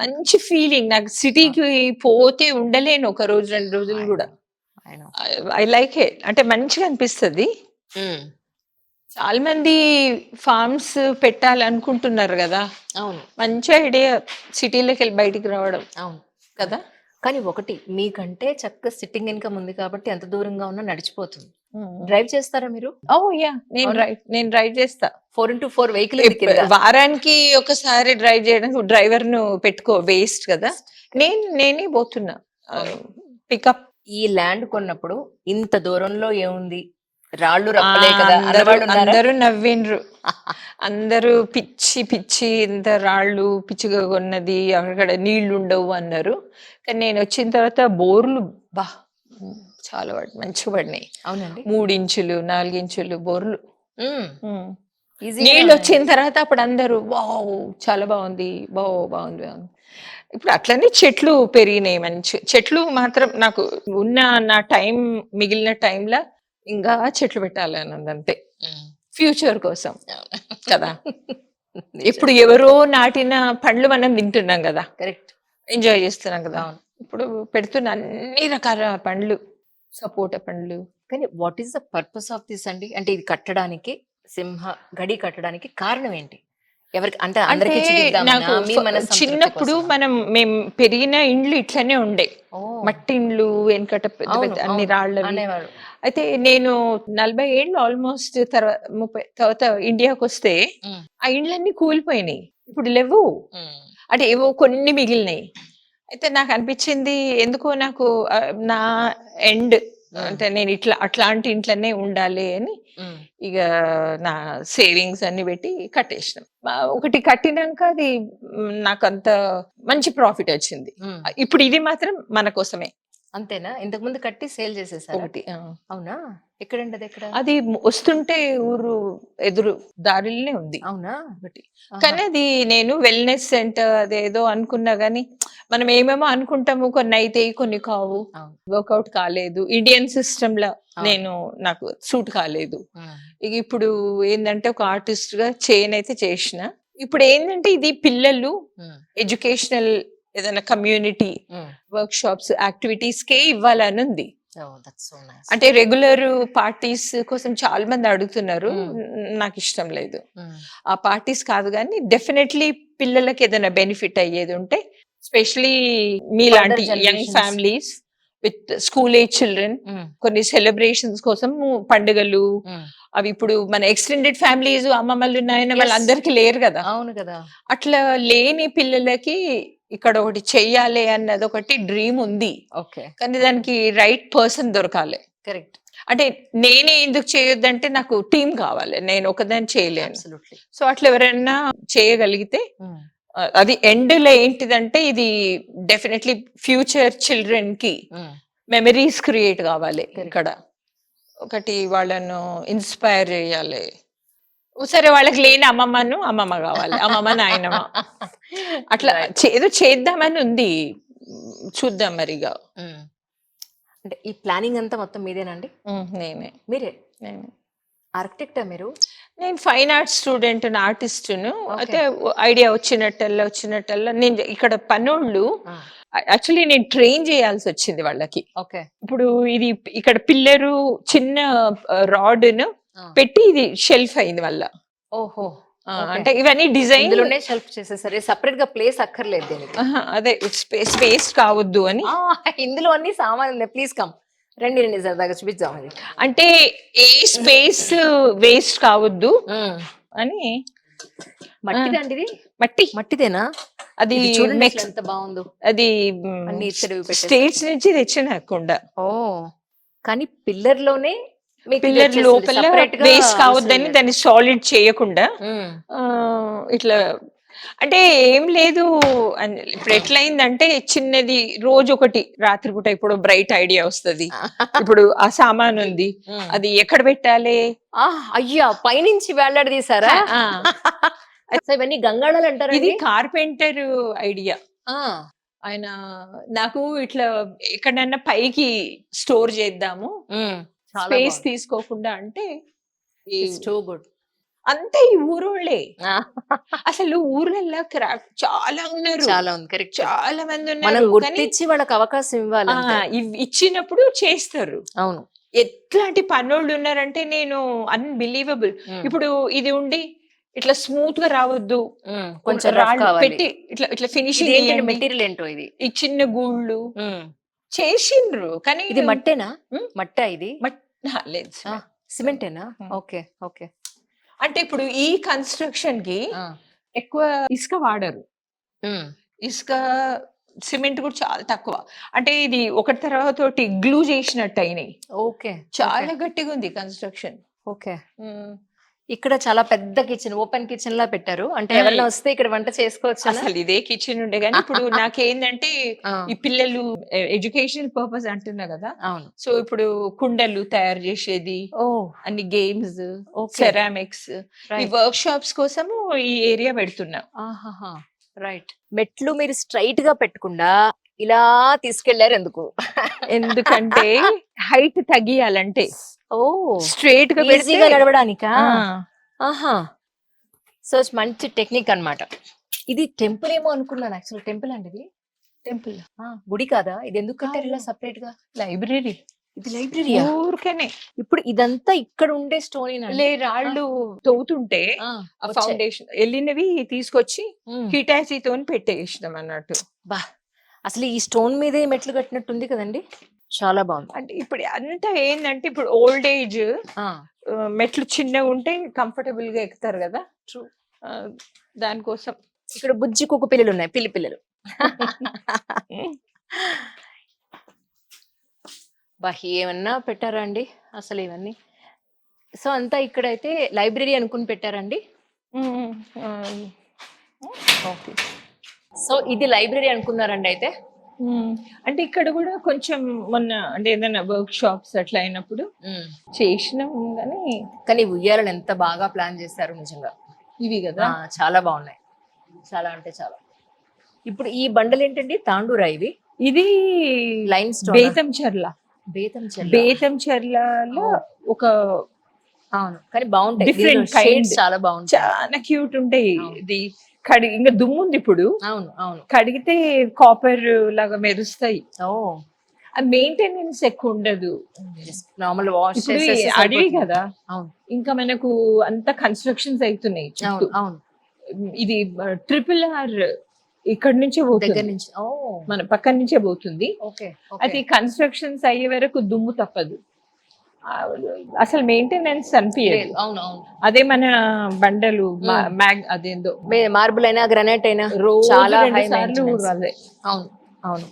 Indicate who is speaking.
Speaker 1: మంచి ఫీలింగ్. నాకు సిటీకి పోతే ఉండలేను ఒక రోజు, 2 రోజులు
Speaker 2: ఐ
Speaker 1: గూడా.
Speaker 2: No. I know.
Speaker 1: I like it. అంటే మంచిగా అనిపిస్తది.
Speaker 2: హ్మ్.
Speaker 1: చాలా మంది ఫార్మ్స్ పెట్టాలనుకుంటున్నారు గదా!
Speaker 2: అవును.
Speaker 1: మంచి ఐడియా సిటీలోకెళ్ళి బయటికి రావడం
Speaker 2: అవును.
Speaker 1: కదా!
Speaker 2: కానీ ఒకటి మీకంటే చక్కగా సిట్టింగ్ ఇన్‌కమ్ ఉంది కాబట్టి ఎంత దూరంగా ఉన్నా నడిచిపోతుంది.
Speaker 1: హ్మ్.
Speaker 2: డ్రైవ్ చేస్తారా మీరు?
Speaker 1: ఓహ్! యాహ్!
Speaker 2: అవునా?
Speaker 1: నేను డ్రైవ్ చేస్తా.
Speaker 2: 4x4 వెహికల్ ఉంది కింద.
Speaker 1: వారానికి ఒకసారి డ్రైవ్ చేయడానికి డ్రైవర్‌ను పెట్టుకో వేస్ట్ కదా! నేనే పోతున్నా.
Speaker 2: అవును.
Speaker 1: పికప్
Speaker 2: ఈ ల్యాండ్ కొన్నప్పుడు ఇంత దూరంలో ఏముంది? రాళ్ళు రప్పలే కదా!
Speaker 1: అందరూ
Speaker 2: అన్నవాళ్ళున్నారా?
Speaker 1: అందరూ నవ్విండ్రు. అందరూ పిచ్చి పిచ్చి ఇంత రాళ్ళు పిచ్చిగా కొన్నది. అక్కడ నీళ్లుండవు అన్నారు. కానీ నేనొచ్చిన తర్వాత బోర్‌లు అబ్బా! హ్మ్. చాలా మంచిగా పడినాయి.
Speaker 2: అవునండి.
Speaker 1: 3 ఇంచులు, 4 ఇంచులు బోర్‌లు.
Speaker 2: హ్మ్.
Speaker 1: హ్మ్.
Speaker 2: ఈజీగానే ఉన్నాయండి.
Speaker 1: నీళ్ళొచ్చిన తర్వాత అప్పుడు అందరూ వావ్! చాలా బావుంది. బావుంది. ఇప్పుడు అట్లనే చెట్లు పెరిగినాయి చెట్లు మాత్రం నాకు ఉన్న నా టైం మిగిలిన టైంల ఇంకా చెట్లు పెట్టాలని ఉందంతే.
Speaker 2: హ్మ్.
Speaker 1: ఫ్యూచర్ కోసం కదా!
Speaker 2: నిజం.
Speaker 1: ఇప్పుడు ఎవరో నాటిన పండ్లు మనం తింటున్నాం గదా!
Speaker 2: కరెక్ట్.
Speaker 1: ఎంజాయ్ చేస్తున్నాం గదా!
Speaker 2: అవును.
Speaker 1: ఇప్పుడు పెడుతున్న అన్ని రకాల పండ్లు, సపోటా పండ్లు.
Speaker 2: కానీ what is the purpose of this అండి? అంటే ఇది కట్టడానికి గడి కట్టడానికి కారణం ఏంటి? ఎవరికి అంటే
Speaker 1: అంటే
Speaker 2: అందరికి చూపిద్దామనా?
Speaker 1: నాకు
Speaker 2: మీ మనస్సంతృప్తి
Speaker 1: చిన్నప్పుడు
Speaker 2: కోసమా?
Speaker 1: మేము పెరిగిన ఇండ్లు ఇట్లనే ఉండే.
Speaker 2: ఓహ్!
Speaker 1: మట్టి ఇండ్లు వెనకట పెద్ద
Speaker 2: అవును.
Speaker 1: పెద్ద అన్ని
Speaker 2: అవును.
Speaker 1: రాళ్ళవి.
Speaker 2: అనేవారు.
Speaker 1: అయితే నేను 40 ఏళ్ళు ఆల్‌మోస్ట్ 30 తర్వాత ఇండియాకొస్తే
Speaker 2: హ్మ్.
Speaker 1: ఆ ఇండ్లన్నీ కూలిపోయినాయి. ఇప్పుడు లెవ్వు.
Speaker 2: హ్మ్.
Speaker 1: అంటే ఏవో కొన్ని మిగిలినాయి. అయితే నాకనిపిచ్చింది ఎందుకో నాకు నా ఎండ్
Speaker 2: హ్మ్.
Speaker 1: అంటే నేను అట్లాంటి ఇంట్లోనే ఉండాలి అని
Speaker 2: హ్మ్.
Speaker 1: ఇగ నా సేవింగ్స్ అన్ని పెట్టి కట్టేసినాం. ఒకటి కట్టినంక అది నాకంత మంచి ప్రాఫిట్ వచ్చింది.
Speaker 2: హ్మ్.
Speaker 1: ఇప్పుడు ఇది మాత్రం మన కోసమే.
Speaker 2: అంతేనా? ఇంతకుముందు కట్టి సేల్ చేసేసారా?
Speaker 1: ఒకటి.
Speaker 2: అవునా? ఎక్కడండి అదెక్కడ?
Speaker 1: అది వస్తుంటే ఊరు ఎదురు దారిలోనే ఉంది
Speaker 2: అవునా?
Speaker 1: ఒకటి.
Speaker 2: ఆహా!
Speaker 1: కానీ అది నేను వెల్‌నెస్ సెంటర్ అదేదో అనుకున్నా గానీ, మనం ఏమేమో అనుకుంటాము. కొన్నయితాయి, కొన్ని కావు.
Speaker 2: అవును.
Speaker 1: వర్కౌట్ కాలేదు. ఇండియన్ సిస్టమ్‌ల
Speaker 2: అవును.
Speaker 1: నాకు సూట్ కాలేదు.
Speaker 2: హ్మ్.
Speaker 1: ఇగ ఇప్పుడు ఏందంటే ఒక ఆర్టిస్ట్‌గా చేయనైతే చేషిన. ఇప్పుడేందంటే ఇది పిల్లలు
Speaker 2: హ్మ్.
Speaker 1: ఎడ్యుకేషనల్ ఏదైనా కమ్యూనిటీ
Speaker 2: హ్మ్.
Speaker 1: వర్క్‌షాప్స్, యాక్టివిటీస్‌కే ఇవ్వాలనుంది.
Speaker 2: ఓహ్! That's so nice.
Speaker 1: అంటే రెగ్యులర్ పార్టీస్ కోసం చాలా మంది అడుగుతున్నారు.
Speaker 2: హ్మ్.
Speaker 1: నాకిష్టం లేదు.
Speaker 2: హ్మ్.
Speaker 1: ఆ పార్టీస్ కాదు గానీ డెఫినైట్‌లీ పిల్లలకి ఏదైనా బెనిఫిట్ అయ్యేదుంటే స్పెషల్లీ
Speaker 2: ఫర్దర్
Speaker 1: మీలాంటి young
Speaker 2: generations.
Speaker 1: Families with school age children
Speaker 2: హ్మ్.
Speaker 1: కొన్ని సెలబ్రేషన్స్ కోసం పండుగలు
Speaker 2: హ్మ్.
Speaker 1: అవి ఇప్పుడు మన ఎక్స్‌టెండెడ్ ఫ్యామిలీస్ అమ్మమ్మలు, నాయనమ్మలు
Speaker 2: యెస్.
Speaker 1: అందరికి లేరు గదా!
Speaker 2: అవును గదా!
Speaker 1: అట్లా లేని పిల్లలకి ఇక్కడ ఒకటి చెయ్యాలి అన్నదొకటి డ్రీమ్ ఉంది.
Speaker 2: ఓకే.
Speaker 1: కానీ దానికి రైట్ పర్సన్ దొరకాలి.
Speaker 2: కరెక్ట్.
Speaker 1: అంటే నేనే ఎందుకు చేయొద్దంటే నాకు టీమ్ కావాలి. నేను ఒకదాన్ని చేయలేను.
Speaker 2: అబ్సల్యూట్‌లీ.
Speaker 1: సో, అట్లా ఎవరైనా చేయగలిగితే
Speaker 2: హ్మ్.
Speaker 1: అది ఎండ్‌లో ఏంటిదంటే ఇది డెఫినైట్‌లీ ఫ్యూచర్ చిల్డ్రన్‌కి
Speaker 2: హ్మ్.
Speaker 1: మెమరీస్ క్రియేట్ కావాలి
Speaker 2: కరెక్ట్.
Speaker 1: ఇక్కడ. ఒకటి వాళ్ళను ఇన్‌స్పైర్ చేయాలి. సరే వాళ్ళకి లేని అమ్మమ్మ కావాలి. అమ్మమ్మ, నాయనమ్మ. అట్లా
Speaker 2: రైట్.
Speaker 1: ఏదో చేద్దామని ఉంది. చూద్దాం మరిగ.
Speaker 2: హ్మ్. అంటే ఈ ప్లానింగ్ అంతా మొత్తం మీదేనండి?
Speaker 1: నేనే.
Speaker 2: మీరే.
Speaker 1: నేనే.
Speaker 2: ఆర్కిటెక్టా మీరు?
Speaker 1: నేను ఫైన్ ఆర్ట్స్ స్టూడెంట్‌ని, ఆర్టిస్ట్‌ను.
Speaker 2: ఓకే.
Speaker 1: అయితే ఐడియా వచ్చినట్టల్లా నేను ఇక్కడ పనోళ్ళు
Speaker 2: ఆ!
Speaker 1: యాక్చువల్లీ నేను ట్రైన్ చేయాల్సొచ్చింది వాళ్ళకి.
Speaker 2: ఓకే.
Speaker 1: ఇప్పుడు ఇది ఇక్కడ పిల్లరు చిన్న రాడ్‌ను
Speaker 2: ఆ!
Speaker 1: పెట్టి ఇది షెల్ఫ్ అయింది మళ్ళా.
Speaker 2: ఓహో! ఓకే.
Speaker 1: అంటే ఇవన్నీ డిజైన్
Speaker 2: ఇందులోనే షెల్ఫ్ చేసేసారు. సెపరేట్‌గా ప్లేస్ అక్కర్లేదు దీనికి.
Speaker 1: అదే వేస్ట్ కావద్దు అని.
Speaker 2: ఆ! ఇందులో అన్ని సామాన్లున్నాయి. Please come. రండి, రండి సరదాగా చూపిద్దాం అది.
Speaker 1: అంటే ఏ స్పేస్ వేస్ట్ కావద్దు
Speaker 2: హ్మ్.
Speaker 1: అని. ఆ!
Speaker 2: మట్టిదండి ఇది?
Speaker 1: మట్టి.
Speaker 2: మట్టిదేనా?
Speaker 1: అది
Speaker 2: ఇది చూడండి అసలు
Speaker 1: మెక్స్
Speaker 2: ఎంత బావుందో.
Speaker 1: అది
Speaker 2: అన్ని ఇత్తడివి పెట్టేసారు.
Speaker 1: స్టేట్స్ నుంచి తెచ్చిన కుండ.
Speaker 2: ఓహ్! కానీ పిల్లర్‌లోనే మీకు ఇది
Speaker 1: పిల్లర్
Speaker 2: వచ్చేసింది.
Speaker 1: లోపల
Speaker 2: సెపరేట్‌గా
Speaker 1: వేస్ట్
Speaker 2: అవసరం
Speaker 1: కావద్దని
Speaker 2: లేదు.
Speaker 1: దాన్ని సాలిడ్ చేయకుండా
Speaker 2: హ్మ్.
Speaker 1: ఇట్లా అంటే ఏం లేదు ఇప్పుడు ఎట్లయిందంటే చిన్నది రోజొకటి రాత్రిపూట ఇప్పుడు బ్రైట్ ఐడియా వస్తది. ఇప్పుడు ఆ సామానుంది.
Speaker 2: హ్మ్.
Speaker 1: అది ఎక్కడ పెట్టాలి?
Speaker 2: అయ్యా! పైనుంచి వేలాడదీశారా?
Speaker 1: ఆ!
Speaker 2: సో, ఇవన్నీ గంగాళాలంటారా
Speaker 1: ఇది
Speaker 2: అండి?
Speaker 1: Carpenter idea.
Speaker 2: ఆ!
Speaker 1: ఆయన నాకు ఇట్లా ఎక్కడన్నా పైకి స్టోర్ చేద్దాము.
Speaker 2: హ్మ్. చాలా
Speaker 1: స్పేస్
Speaker 2: బావుంది.
Speaker 1: తీసుకోకుండా అంటే ఈ
Speaker 2: ఇట్స్ టూ గుడ్.
Speaker 1: అంతా ఈ ఊరోళ్ళే. అసలు ఊర్లల్లో క్రాఫ్ట్ చాలా ఉన్నారు.
Speaker 2: చాలా ఉంది, కరెక్ట్.
Speaker 1: చాలా మంది
Speaker 2: మనం
Speaker 1: ఉన్నారు. కానీ
Speaker 2: గుర్తించి వాళ్ళకి అవకాశం ఇవ్వాలి అంతే.
Speaker 1: ఇచ్చినప్పుడు చేస్తారు.
Speaker 2: అవును.
Speaker 1: ఎట్లాంటి పనోళ్ళు ఉన్నారంటే నేను అన్‌బిలీవబుల్.
Speaker 2: ఉమ్,
Speaker 1: ఇప్పుడు ఇది ఉండి ఇట్లా స్మూత్‌గా రావద్దు.
Speaker 2: కొంచెం రఫ్
Speaker 1: రాళ్ళు
Speaker 2: కావాలి.
Speaker 1: పెట్టి ఇట్లా ఇట్లా ఫినిషింగ్
Speaker 2: ఇదేంటి
Speaker 1: ఇయ్యండి.
Speaker 2: మెటీరియల్ ఏంటో ఇది?
Speaker 1: ఈ చిన్న గూళ్ళు
Speaker 2: ఉమ్,
Speaker 1: చేసిండ్రు. కానీ
Speaker 2: ఇది మట్టేనా?
Speaker 1: ఉమ్,
Speaker 2: మట్టా ఇది?
Speaker 1: లేదు.
Speaker 2: సిమెంటేనా?
Speaker 1: ఉమ్.
Speaker 2: Okay, okay.
Speaker 1: అంటే ఇప్పుడు ఈ కన్‌స్ట్రక్షన్‌కి ఎక్కువ ఇసుక వాడరు. ఇసుక, సిమెంట్ కూడా చాలా తక్కువ. అంటే ఇది ఒకటి తర్వాత ఒకటి గ్లూ చేసినట్టు అయినాయి.
Speaker 2: ఓకే,
Speaker 1: చాలా గట్టిగా ఉంది కన్‌స్ట్రక్షన్.
Speaker 2: ఓకే. ఇక్కడ చాలా పెద్ద కిచెన్, ఓపెన్ కిచెన్ లా పెట్టారు. అంటే
Speaker 1: ఆ,
Speaker 2: ఎవరైనా వస్తే ఇక్కడ వంట చేసుకోవచ్చు.
Speaker 1: అసలు ఇదే కిచెన్ ఉండే గానీ ఇప్పుడు నాకేందంటే ఈ పిల్లలు ఎడ్యుకేషన్ పర్పస్ అంటున్నా కదా.
Speaker 2: అవును.
Speaker 1: సో ఇప్పుడు కుండలు తయారు చేసేది,
Speaker 2: ఓ,
Speaker 1: అన్ని గేమ్స్,
Speaker 2: ఓకే,
Speaker 1: సెరామిక్స్, ఈ
Speaker 2: రైట్.
Speaker 1: వర్క్ షాప్స్ కోసము ఈ ఏరియా పెడుతున్నా.
Speaker 2: ఆహాహా, రైట్. మెట్లు మీరు స్ట్రైట్ గా పెట్టకుండా ఇలా తీసుకెళ్లారు ఎందుకు?
Speaker 1: ఎందుకంటే హైట్ తగ్గియాలంటే
Speaker 2: ఓ,
Speaker 1: స్ట్రేట్ గా పెడితే
Speaker 2: ఈజీగా నడవడానికా?
Speaker 1: ఆ,
Speaker 2: ఆహా, సో మంచి టెక్నిక్ అన్నమాట. ఇది టెంపుల్ ఏమో అనుకున్నాను. యాక్చువల్ టెంపుల్ అండి ఇది.
Speaker 1: టెంపుల్
Speaker 2: గుడి కాదా? ఇది ఎందుకు కట్టారు ఇలా సెపరేట్ గా?
Speaker 1: లైబ్రరీ.
Speaker 2: ఇది లైబ్రరీయా?
Speaker 1: ఊరికనే
Speaker 2: ఇప్పుడు ఇదంతా ఇక్కడ ఉండే స్టోరీ
Speaker 1: లే రాళ్ళు తవ్వుతుంటే ఆ ఫౌండేషన్ వెళ్ళినవి తీసుకొచ్చి హిటాచీ తోని పెట్టేసినాం అన్నట్టు.
Speaker 2: బా, అసలు ఈ స్టోన్ మీదే మెట్లు కట్టినట్టుంది కదండి. చాలా బాగుంది.
Speaker 1: అంటే ఇప్పుడు అంతా ఏంటంటే ఇప్పుడు ఓల్డ్ ఏజ్
Speaker 2: ఆ,
Speaker 1: మెట్లు చిన్నగా ఉంటే కంఫర్టబుల్ గా ఎక్కుతారు కదా.
Speaker 2: ట్రూ.
Speaker 1: దానికోసం
Speaker 2: ఇక్కడ బుజ్జి కుక్క పిల్లలు ఉన్నాయి, పిల్లి పిల్లలు. బా, ఏమన్నా పెట్టారా అండి అసలు ఇవన్నీ? సో అంతా ఇక్కడైతే లైబ్రరీ అనుకుని పెట్టారండి.
Speaker 1: ఓకే.
Speaker 2: సో ఇది లైబ్రరీ అనుకున్నారండి అయితే?
Speaker 1: అంటే ఇక్కడ కూడా కొంచెం మొన్న అంటే ఏదైనా వర్క్ షాప్స్ అట్లా అయినప్పుడు చేసినాం కానీ.
Speaker 2: కానీ ఉయ్యాలను ఎంత బాగా ప్లాన్ చేశారు నిజంగా.
Speaker 1: ఇవి కదా
Speaker 2: చాలా బాగున్నాయి, చాలా అంటే చాలా. ఇప్పుడు ఈ బండలు ఏంటండి? తాండూరా ఇవి?
Speaker 1: ఇది
Speaker 2: లైమ్ స్టోన్.
Speaker 1: బేతంచెర్ల. బేతంచెర్లలో ఒక
Speaker 2: అవును, కానీ బాగుంటాయి.
Speaker 1: డిఫరెంట్
Speaker 2: షేడ్స్
Speaker 1: కైండ్
Speaker 2: చాలా బాగుంటాయి.
Speaker 1: చాలా క్యూట్ ఉంటాయి.
Speaker 2: అవును.
Speaker 1: ఇది కడిగి ఇంకా దుమ్ము ఉంది ఇప్పుడు.
Speaker 2: అవును, అవును.
Speaker 1: కడిగితే కాపర్ లాగా మెరుస్తాయి.
Speaker 2: ఓ,
Speaker 1: ఆ మెయింటెనెన్స్ ఎక్కువ ఉండదు.
Speaker 2: నార్మల్ వాష్
Speaker 1: ఇప్పుడు ఈ
Speaker 2: చేసేస్తే
Speaker 1: అడవి
Speaker 2: సరిపోతుంది.
Speaker 1: కదా,
Speaker 2: అవును,
Speaker 1: ఇంకా మనకు అంత కన్స్ట్రక్షన్స్ అవుతున్నాయి చుట్టూ.
Speaker 2: అవును, అవును.
Speaker 1: ఇది RRR ఇక్కడ నుంచే
Speaker 2: దగ్గర
Speaker 1: పోతుంది,
Speaker 2: నుంచి. ఓ,
Speaker 1: మన పక్కన నుంచే పోతుంది.
Speaker 2: ఓకే,
Speaker 1: అది కన్స్ట్రక్షన్స్ అయ్యే వరకు దుమ్ము తప్పదు. ఆ, అసలు మెయింటెనెన్స్ అనిపించదు.
Speaker 2: అవును, అవును.
Speaker 1: అదే మన బండలు అదేందో
Speaker 2: మార్బుల్ అయినా గ్రానైట్ అయినా
Speaker 1: రోజు
Speaker 2: చాలా
Speaker 1: 2
Speaker 2: high
Speaker 1: సార్లు
Speaker 2: maintenance.
Speaker 1: ఊరాలి.
Speaker 2: అవును, అవును.